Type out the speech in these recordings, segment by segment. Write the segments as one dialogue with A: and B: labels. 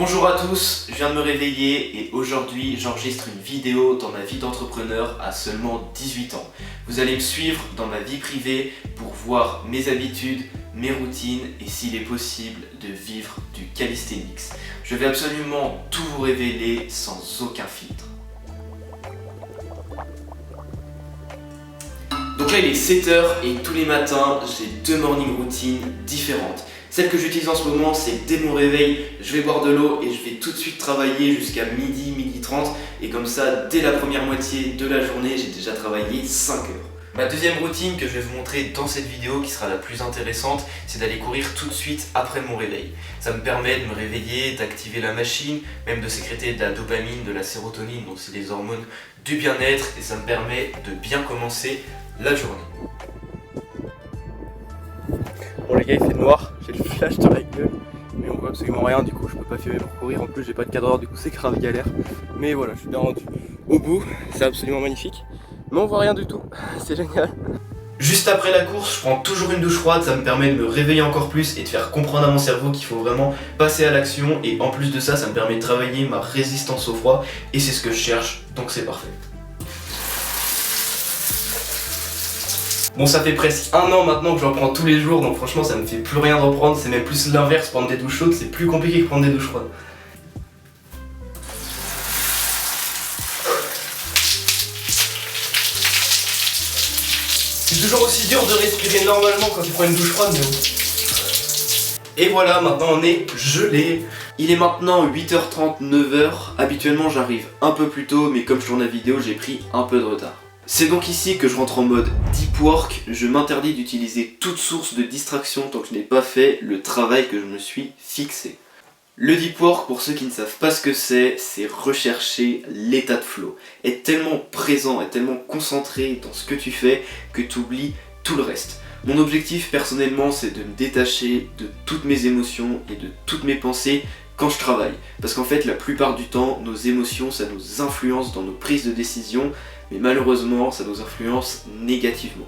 A: Bonjour à tous, je viens de me réveiller et aujourd'hui j'enregistre une vidéo dans ma vie d'entrepreneur à seulement 18 ans. Vous allez me suivre dans ma vie privée pour voir mes habitudes, mes routines et s'il est possible de vivre du calisthenics. Je vais absolument tout vous révéler sans aucun filtre. Donc là il est 7h et tous les matins j'ai deux morning routines différentes. Celle que j'utilise en ce moment, c'est dès mon réveil, je vais boire de l'eau et je vais tout de suite travailler jusqu'à midi 30. Et comme ça, dès la première moitié de la journée, j'ai déjà travaillé 5 heures. Ma deuxième routine que je vais vous montrer dans cette vidéo, qui sera la plus intéressante, c'est d'aller courir tout de suite après mon réveil. Ça me permet de me réveiller, d'activer la machine, même de sécréter de la dopamine, de la sérotonine, donc c'est des hormones du bien-être, et ça me permet de bien commencer la journée.
B: Bon les gars, il fait noir, j'ai le flash dans la gueule, mais on voit absolument rien, du coup je peux pas filmer pour courir, en plus j'ai pas de cadreur, du coup c'est grave galère. Mais voilà, je suis bien rendu au bout, c'est absolument magnifique, mais on voit rien du tout, c'est génial.
A: Juste après la course, je prends toujours une douche froide, ça me permet de me réveiller encore plus et de faire comprendre à mon cerveau qu'il faut vraiment passer à l'action, et en plus de ça, ça me permet de travailler ma résistance au froid, et c'est ce que je cherche, donc c'est parfait. Bon, ça fait presque 1 an maintenant que j'en prends tous les jours, donc franchement ça me fait plus rien d'en prendre, c'est même plus l'inverse, prendre des douches chaudes, c'est plus compliqué que prendre des douches froides. C'est toujours aussi dur de respirer normalement quand tu prends une douche froide, mais bon. Et voilà, maintenant on est gelé. Il est maintenant 8h30, 9h. Habituellement j'arrive un peu plus tôt, mais comme je tourne la vidéo, j'ai pris un peu de retard. C'est donc ici que je rentre en mode deep work. Je m'interdis d'utiliser toute source de distraction tant que je n'ai pas fait le travail que je me suis fixé. Le deep work, pour ceux qui ne savent pas ce que c'est rechercher l'état de flow. Être tellement présent, être tellement concentré dans ce que tu fais que tu oublies tout le reste. Mon objectif personnellement, c'est de me détacher de toutes mes émotions et de toutes mes pensées quand je travaille. Parce qu'en fait, la plupart du temps, nos émotions, ça nous influence dans nos prises de décision, mais malheureusement, ça nous influence négativement.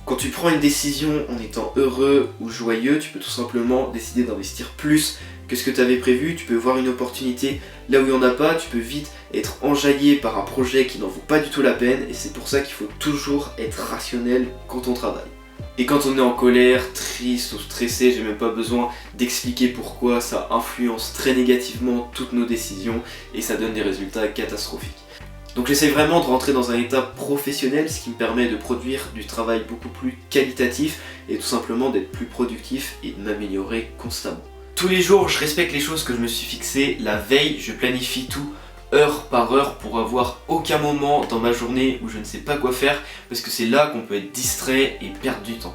A: Quand tu prends une décision en étant heureux ou joyeux, tu peux tout simplement décider d'investir plus que ce que tu avais prévu. Tu peux voir une opportunité là où il n'y en a pas, tu peux vite être enjaillé par un projet qui n'en vaut pas du tout la peine, et c'est pour ça qu'il faut toujours être rationnel quand on travaille. Et quand on est en colère, triste ou stressé, j'ai même pas besoin d'expliquer pourquoi ça influence très négativement toutes nos décisions et ça donne des résultats catastrophiques. Donc j'essaie vraiment de rentrer dans un état professionnel, ce qui me permet de produire du travail beaucoup plus qualitatif et tout simplement d'être plus productif et de m'améliorer constamment. Tous les jours, je respecte les choses que je me suis fixées la veille, je planifie tout heure par heure pour avoir aucun moment dans ma journée où je ne sais pas quoi faire, parce que c'est là qu'on peut être distrait et perdre du temps.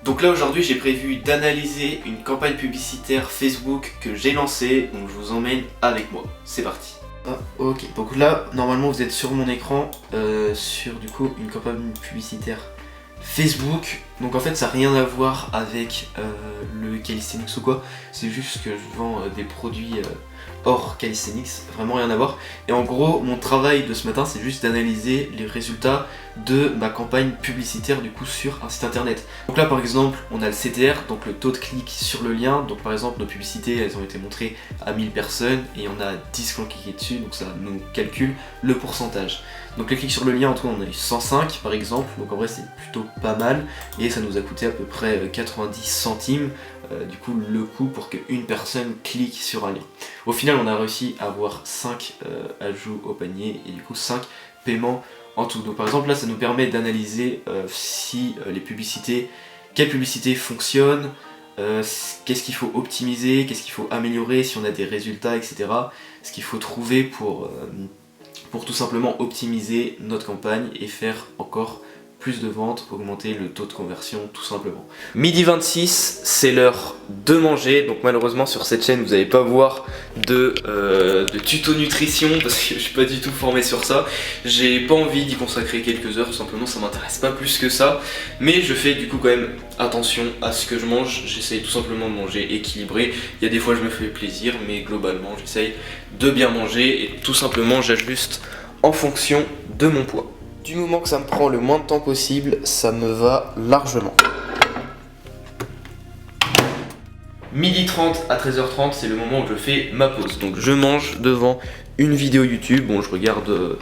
A: Donc là aujourd'hui j'ai prévu d'analyser une campagne publicitaire Facebook que j'ai lancée, donc je vous emmène avec moi. C'est parti. Ah, ok, donc là normalement vous êtes sur mon écran, sur du coup une campagne publicitaire Facebook. Donc en fait ça n'a rien à voir avec le calisthenics ou quoi, c'est juste que je vends des produits hors calisthenics, vraiment rien à voir. Et en gros mon travail de ce matin c'est juste d'analyser les résultats de ma campagne publicitaire du coup sur un site internet. Donc là par exemple on a le CTR, donc le taux de clic sur le lien. Donc par exemple nos publicités elles ont été montrées à 1000 personnes et on a 10 qui ont cliqué dessus, donc ça nous calcule le pourcentage. Donc les clics sur le lien en tout on a eu 105 par exemple, donc en vrai c'est plutôt pas mal, et ça nous a coûté à peu près 90 centimes du coup le coût pour qu'une personne clique sur un lien. Au final on a réussi à avoir 5 ajouts au panier et du coup 5 paiements en tout. Donc par exemple là ça nous permet d'analyser si les publicités, quelles publicités fonctionnent, qu'est-ce qu'il faut optimiser, qu'est-ce qu'il faut améliorer, si on a des résultats, etc. Ce qu'il faut trouver pour tout simplement optimiser notre campagne et faire encore plus de ventes, augmenter le taux de conversion tout simplement. Midi 26, c'est l'heure de manger, donc malheureusement sur cette chaîne vous n'allez pas voir de tuto nutrition parce que je suis pas du tout formé sur ça. J'ai pas envie d'y consacrer quelques heures, tout simplement ça m'intéresse pas plus que ça, mais je fais du coup quand même attention à ce que je mange, j'essaye tout simplement de manger équilibré. Il y a des fois je me fais plaisir, mais globalement j'essaye de bien manger et tout simplement j'ajuste en fonction de mon poids. Du moment que ça me prend le moins de temps possible, ça me va largement. 12h30 à 13h30, c'est le moment où je fais ma pause. Donc je mange devant une vidéo YouTube. Bon, je regarde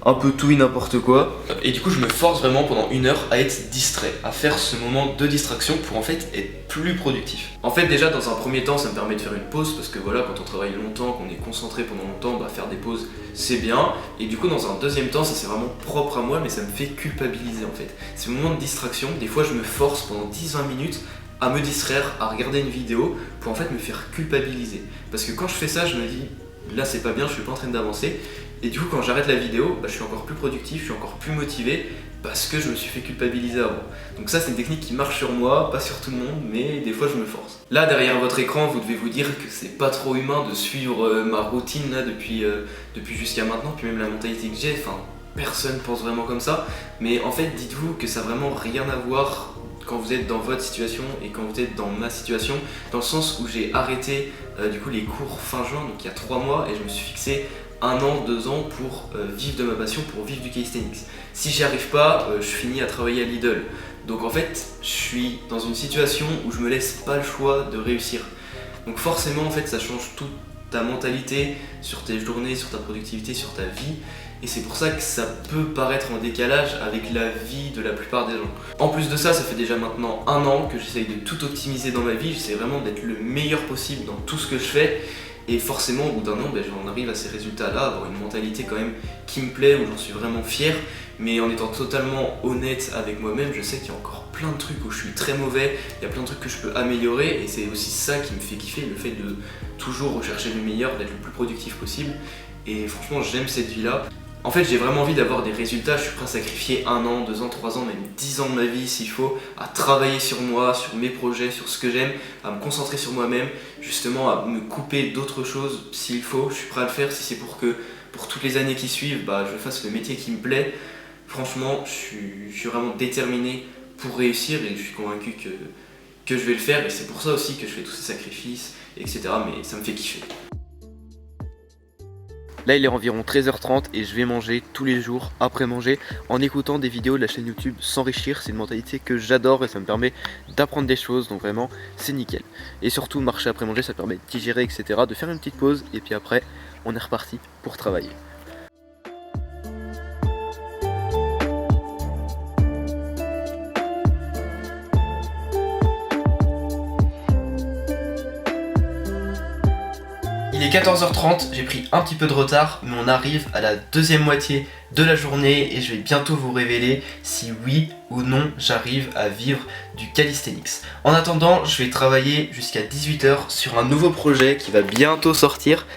A: un peu tout et n'importe quoi. Et du coup, je me force vraiment pendant 1 heure à être distrait, à faire ce moment de distraction pour en fait être plus productif. En fait, déjà dans un premier temps, ça me permet de faire une pause parce que voilà, quand on travaille longtemps, qu'on est concentré pendant longtemps, bah, faire des pauses c'est bien. Et du coup, dans un deuxième temps, ça c'est vraiment propre à moi, mais ça me fait culpabiliser en fait. Ces moments de distraction, des fois, je me force pendant 10-20 minutes à me distraire, à regarder une vidéo pour en fait me faire culpabiliser. Parce que quand je fais ça, je me dis là c'est pas bien, je suis pas en train d'avancer. Et du coup quand j'arrête la vidéo, bah, je suis encore plus productif, je suis encore plus motivé parce que je me suis fait culpabiliser avant. Donc ça c'est une technique qui marche sur moi, pas sur tout le monde, mais des fois je me force. Là derrière votre écran, vous devez vous dire que c'est pas trop humain de suivre ma routine là depuis jusqu'à maintenant, puis même la mentalité que j'ai, enfin personne pense vraiment comme ça. Mais en fait dites-vous que ça n'a vraiment rien à voir quand vous êtes dans votre situation et quand vous êtes dans ma situation, dans le sens où j'ai arrêté du coup les cours fin juin, donc il y a 3 mois, et je me suis fixé 1 an, 2 ans pour vivre de ma passion, pour vivre du calisthenics. Si j'y arrive pas, je finis à travailler à Lidl. Donc en fait, je suis dans une situation où je me laisse pas le choix de réussir. Donc forcément, en fait, ça change toute ta mentalité sur tes journées, sur ta productivité, sur ta vie. Et c'est pour ça que ça peut paraître en décalage avec la vie de la plupart des gens. En plus de ça, ça fait déjà maintenant 1 an que j'essaye de tout optimiser dans ma vie. J'essaie vraiment d'être le meilleur possible dans tout ce que je fais. Et forcément, au bout d'un an, j'en arrive à ces résultats-là, avoir une mentalité quand même qui me plaît, où j'en suis vraiment fier. Mais en étant totalement honnête avec moi-même, je sais qu'il y a encore plein de trucs où je suis très mauvais, il y a plein de trucs que je peux améliorer, et c'est aussi ça qui me fait kiffer, le fait de toujours rechercher le meilleur, d'être le plus productif possible. Et franchement, j'aime cette vie-là. En fait, j'ai vraiment envie d'avoir des résultats, je suis prêt à sacrifier 1 an, 2 ans, 3 ans, même 10 ans de ma vie s'il faut, à travailler sur moi, sur mes projets, sur ce que j'aime, à me concentrer sur moi-même, justement à me couper d'autres choses s'il faut. Je suis prêt à le faire si c'est pour que pour toutes les années qui suivent, je fasse le métier qui me plaît. Franchement, je suis vraiment déterminé pour réussir et je suis convaincu que je vais le faire, et c'est pour ça aussi que je fais tous ces sacrifices, etc. Mais ça me fait kiffer. Là il est environ 13h30 et je vais manger tous les jours après manger en écoutant des vidéos de la chaîne YouTube S'enrichir. C'est une mentalité que j'adore et ça me permet d'apprendre des choses, donc vraiment c'est nickel. Et surtout marcher après manger, ça permet de digérer, etc., de faire une petite pause et puis après on est reparti pour travailler. Il est 14h30, j'ai pris un petit peu de retard, mais on arrive à la deuxième moitié de la journée et je vais bientôt vous révéler si oui ou non j'arrive à vivre du calisthenics. En attendant, je vais travailler jusqu'à 18h sur un nouveau projet qui va bientôt sortir.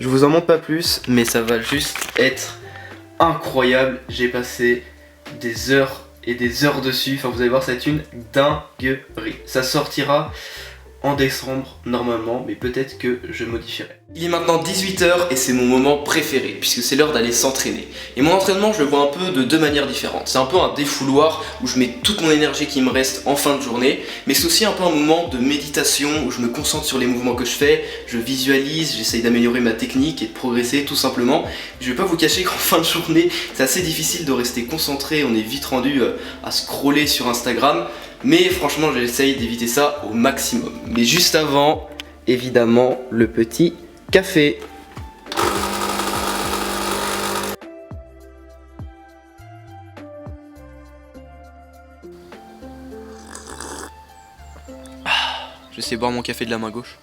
A: Je vous en montre pas plus, mais ça va juste être incroyable. J'ai passé des heures et des heures dessus, enfin vous allez voir, ça va être une dinguerie. Ça sortira en décembre normalement, mais peut-être que je modifierai. Il est maintenant 18h et c'est mon moment préféré puisque c'est l'heure d'aller s'entraîner. Et mon entraînement, je le vois un peu de 2 manières différentes. C'est un peu un défouloir où je mets toute mon énergie qui me reste en fin de journée, mais c'est aussi un peu un moment de méditation où je me concentre sur les mouvements que je fais, je visualise, j'essaye d'améliorer ma technique et de progresser tout simplement. Je vais pas vous cacher qu'en fin de journée, c'est assez difficile de rester concentré, on est vite rendu à scroller sur Instagram. Mais franchement, j'essaye d'éviter ça au maximum. Mais juste avant, évidemment, le petit café. Je vais essayer de boire mon café de la main gauche.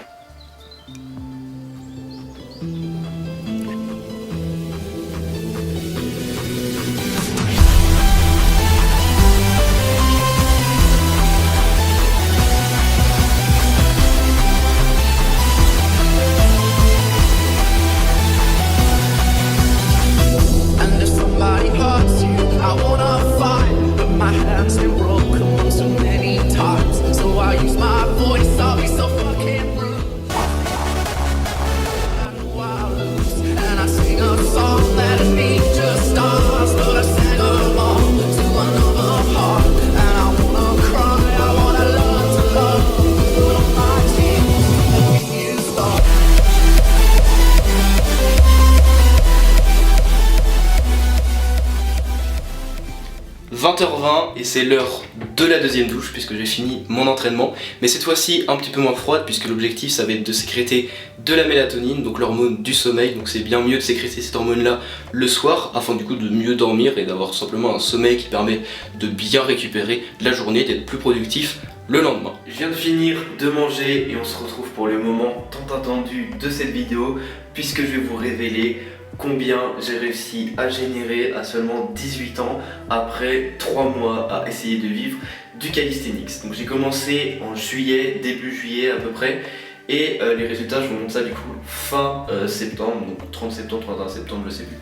A: « 20h20 et c'est l'heure
B: de la deuxième douche puisque j'ai fini mon entraînement, mais cette fois-ci un petit peu moins froide puisque l'objectif ça va être de sécréter de la mélatonine, donc l'hormone du sommeil, donc c'est bien mieux de sécréter cette hormone là le soir afin du coup de mieux dormir et d'avoir simplement un sommeil qui permet de bien récupérer la journée, d'être plus productif le lendemain.
A: Je viens de finir de manger et on se retrouve pour le moment tant attendu de cette vidéo puisque je vais vous révéler combien j'ai réussi à générer à seulement 18 ans après 3 mois à essayer de vivre du calisthenics. Donc j'ai commencé en juillet, début juillet à peu près, et les résultats je vous montre ça du coup fin septembre, donc 30 septembre, 31 septembre, je sais plus.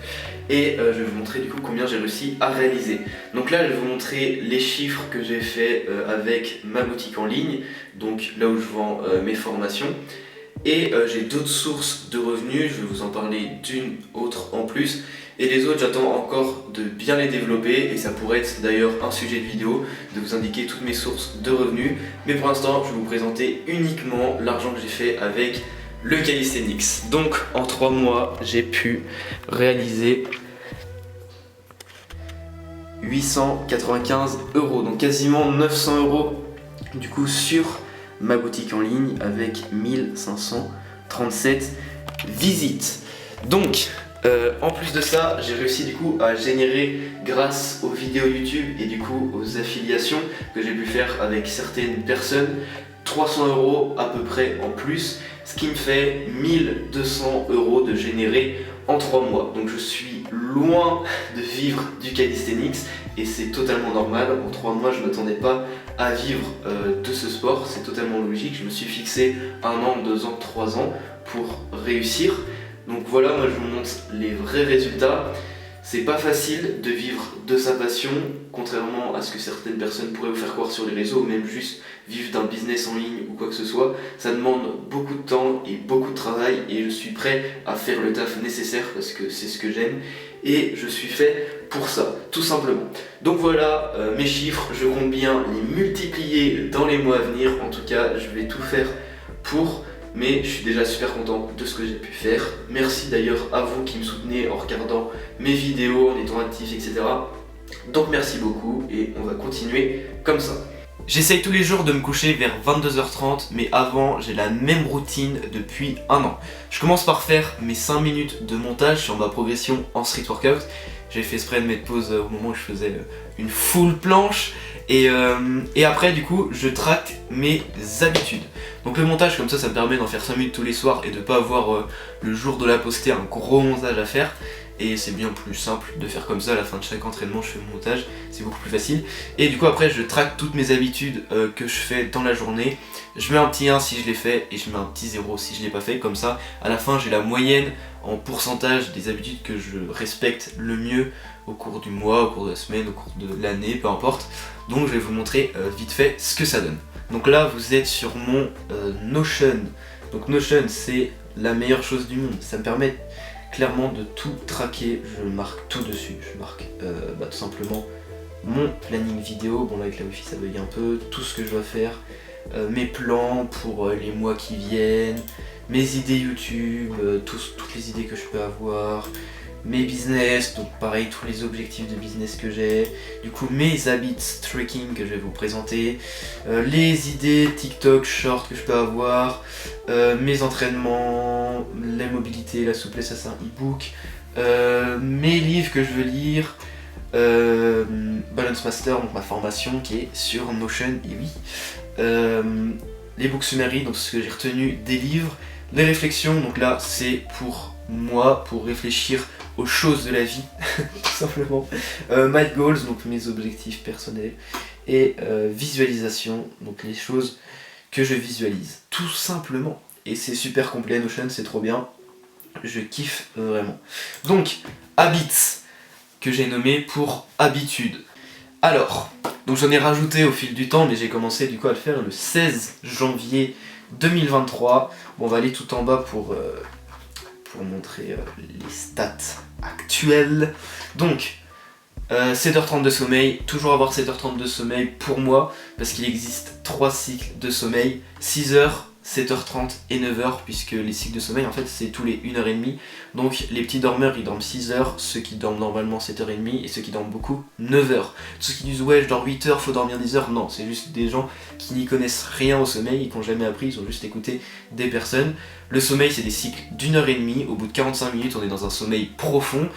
A: Et je vais vous montrer du coup combien j'ai réussi à réaliser. Donc là je vais vous montrer les chiffres que j'ai fait avec ma boutique en ligne, donc là où je vends mes formations. Et j'ai d'autres sources de revenus, je vais vous en parler d'une autre en plus. Et les autres, j'attends encore de bien les développer et ça pourrait être d'ailleurs un sujet de vidéo, de vous indiquer toutes mes sources de revenus. Mais pour l'instant, je vais vous présenter uniquement l'argent que j'ai fait avec le calisthenics. Donc en 3 mois, j'ai pu réaliser 895 €, donc quasiment 900 € du coup sur ma boutique en ligne avec 1537 visites. Donc en plus de ça, j'ai réussi du coup à générer grâce aux vidéos YouTube et du coup aux affiliations que j'ai pu faire avec certaines personnes 300 € à peu près en plus, ce qui me fait 1200 € de générer en 3 mois. Donc je suis loin de vivre du calisthenics et c'est totalement normal. En 3 mois, je ne m'attendais pas à vivre de ce sport, c'est totalement logique. Je me suis fixé 1 an, 2 ans, 3 ans pour réussir. Donc voilà, moi je vous montre les vrais résultats. C'est pas facile de vivre de sa passion, contrairement à ce que certaines personnes pourraient vous faire croire sur les réseaux, ou même juste vivre d'un business en ligne ou quoi que ce soit. Ça demande beaucoup de temps et beaucoup de travail et je suis prêt à faire le taf nécessaire parce que c'est ce que j'aime et je suis fait pour ça, tout simplement. Donc voilà mes chiffres, je compte bien les multiplier dans les mois à venir. En tout cas, je vais tout faire pour... Mais je suis déjà super content de ce que j'ai pu faire. Merci d'ailleurs à vous qui me soutenez en regardant mes vidéos, en étant actifs, etc. Donc merci beaucoup et on va continuer comme ça. J'essaye tous les jours de me coucher vers 22h30, mais avant j'ai la même routine depuis 1 an. Je commence par faire mes 5 minutes de montage sur ma progression en street workout. J'ai fait exprès de mettre pause au moment où je faisais une full planche. Et après du coup je traque mes habitudes. Donc le montage comme ça me permet d'en faire 5 minutes tous les soirs et de pas avoir le jour de la poster un gros montage à faire. Et c'est bien plus simple de faire comme ça, à la fin de chaque entraînement je fais mon montage, c'est beaucoup plus facile. Et du coup après je traque toutes mes habitudes que je fais dans la journée. Je mets un petit 1 si je l'ai fait et je mets un petit 0 si je l'ai pas fait. Comme ça à la fin j'ai la moyenne en pourcentage des habitudes que je respecte le mieux au cours du mois, au cours de la semaine, au cours de l'année, peu importe. Donc je vais vous montrer vite fait ce que ça donne. Donc là vous êtes sur mon Notion. Donc Notion c'est la meilleure chose du monde, ça me permet clairement de tout traquer, je marque tout dessus, je marque tout simplement mon planning vidéo, bon là avec la wifi ça bug un peu, tout ce que je dois faire, mes plans pour les mois qui viennent, mes idées YouTube, toutes les idées que je peux avoir, mes business, donc pareil tous les objectifs de business que j'ai, du coup mes habits tracking que je vais vous présenter, les idées TikTok, short que je peux avoir, mes entraînements, la mobilité, la souplesse, ça c'est un e-book, mes livres que je veux lire, Balance Master, donc ma formation qui est sur Notion, et oui, les books summary, donc ce que j'ai retenu des livres, les réflexions, donc là c'est pour moi, pour réfléchir aux choses de la vie, tout simplement, my goals, donc mes objectifs personnels, et visualisation, donc les choses que je visualise, tout simplement. Et c'est super complet, Notion, c'est trop bien, je kiffe vraiment. Donc, habits, que j'ai nommé pour habitude. Alors, donc j'en ai rajouté au fil du temps, mais j'ai commencé du coup à le faire le 16 janvier 2023. Bon, on va aller tout en bas pour montrer les stats actuelles. Donc, 7h30 de sommeil, toujours avoir 7h30 de sommeil pour moi, parce qu'il existe 3 cycles de sommeil, 6 heures, 7h30 et 9h, puisque les cycles de sommeil en fait c'est tous les 1h30. Donc les petits dormeurs ils dorment 6h, ceux qui dorment normalement 7h30 et ceux qui dorment beaucoup 9h. Ceux qui disent ouais je dors 8h, faut dormir 10h, non, c'est juste des gens qui n'y connaissent rien au sommeil et qui n'ont jamais appris, ils ont juste écouté des personnes. Le sommeil c'est des cycles d'1h30, au bout de 45 minutes on est dans un sommeil profond.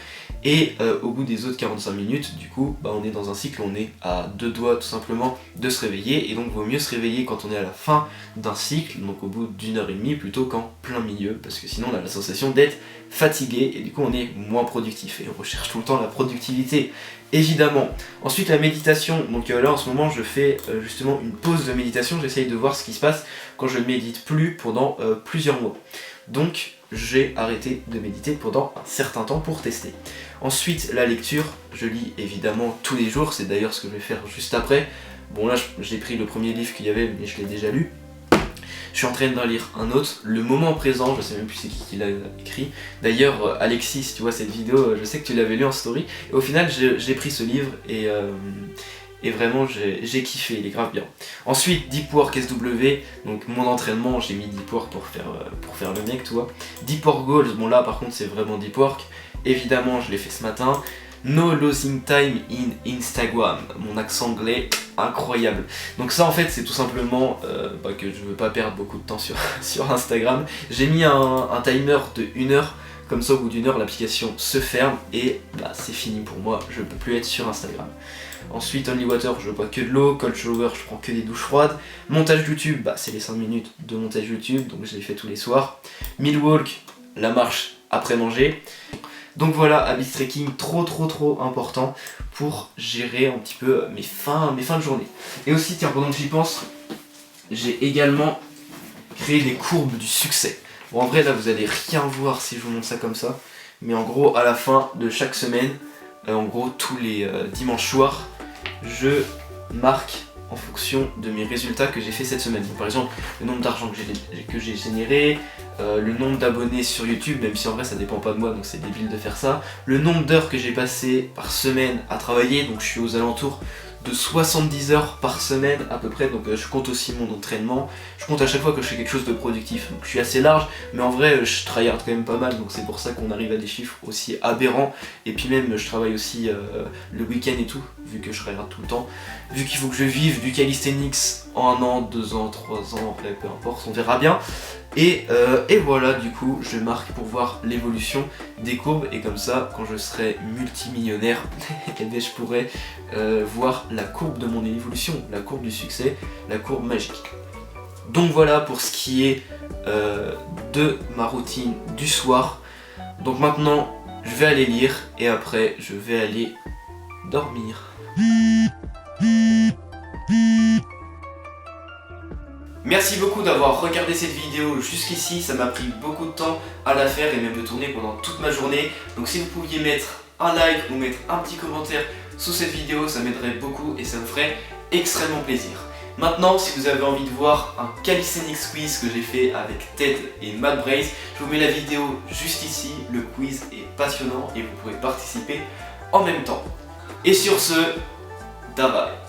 A: Et au bout des autres 45 minutes, du coup, on est dans un cycle où on est à deux doigts tout simplement de se réveiller. Et donc vaut mieux se réveiller quand on est à la fin d'un cycle, donc au bout d'1h30 plutôt qu'en plein milieu, parce que sinon on a la sensation d'être fatigué et du coup on est moins productif. Et on recherche tout le temps la productivité, évidemment. Ensuite la méditation, donc là en ce moment je fais justement une pause de méditation, j'essaye de voir ce qui se passe quand je ne médite plus pendant plusieurs mois. Donc j'ai arrêté de méditer pendant un certain temps pour tester. Ensuite la lecture, je lis évidemment tous les jours, c'est d'ailleurs ce que je vais faire juste après. Bon là j'ai pris le premier livre qu'il y avait mais je l'ai déjà lu. Je suis en train d'en lire un autre, Le Moment Présent, je sais même plus c'est qui l'a écrit. D'ailleurs Alexis, si tu vois cette vidéo, je sais que tu l'avais lu en story. Et au final j'ai pris ce livre et vraiment j'ai kiffé, il est grave bien. Ensuite Deep Work SW, donc mon entraînement, j'ai mis Deep Work pour faire le mec, tu vois. Deep Work Goals, bon là par contre c'est vraiment Deep Work. Évidemment je l'ai fait ce matin. No losing time in Instagram, mon accent anglais incroyable. Donc ça en fait c'est tout simplement que je veux pas perdre beaucoup de temps sur Instagram. J'ai mis un timer de 1 heure, comme ça au bout d'1 heure l'application se ferme et c'est fini pour moi, je peux plus être sur Instagram. Ensuite Only Water, je bois que de l'eau, Cold Shower, je prends que des douches froides. Montage YouTube, c'est les 5 minutes de montage YouTube, donc je les fais tous les soirs. Meal Walk, la marche après manger. Donc voilà, habit trekking trop important pour gérer un petit peu mes fins de journée. Et aussi, tiens, pendant que j'y pense, j'ai également créé des courbes du succès. Bon, en vrai, là, vous allez rien voir si je vous montre ça comme ça. Mais en gros, à la fin de chaque semaine, en gros, tous les dimanches soirs, je marque en fonction de mes résultats que j'ai fait cette semaine. Donc, par exemple, le nombre d'argent que j'ai généré, le nombre d'abonnés sur YouTube, même si en vrai ça dépend pas de moi donc c'est débile de faire ça, le nombre d'heures que j'ai passé par semaine à travailler, donc je suis aux alentours de 70 heures par semaine à peu près, donc je compte aussi mon entraînement, je compte à chaque fois que je fais quelque chose de productif, donc je suis assez large, mais en vrai je tryhard quand même pas mal, donc c'est pour ça qu'on arrive à des chiffres aussi aberrants, et puis même je travaille aussi le week-end et tout, vu que je tryhard tout le temps, vu qu'il faut que je vive du calisthenics en 1 an, 2 ans, 3 ans, après peu importe, on verra bien. Et voilà, du coup, je marque pour voir l'évolution des courbes et comme ça, quand je serai multimillionnaire, je pourrai voir la courbe de mon évolution, la courbe du succès, la courbe magique. Donc voilà pour ce qui est de ma routine du soir. Donc maintenant, je vais aller lire et après, je vais aller dormir. Merci beaucoup d'avoir regardé cette vidéo jusqu'ici, ça m'a pris beaucoup de temps à la faire et même de tourner pendant toute ma journée. Donc si vous pouviez mettre un like ou mettre un petit commentaire sous cette vidéo, ça m'aiderait beaucoup et ça me ferait extrêmement plaisir. Maintenant, si vous avez envie de voir un calisthenics quiz que j'ai fait avec Ted et Matt Brace, je vous mets la vidéo juste ici, le quiz est passionnant et vous pouvez participer en même temps. Et sur ce, bye bye.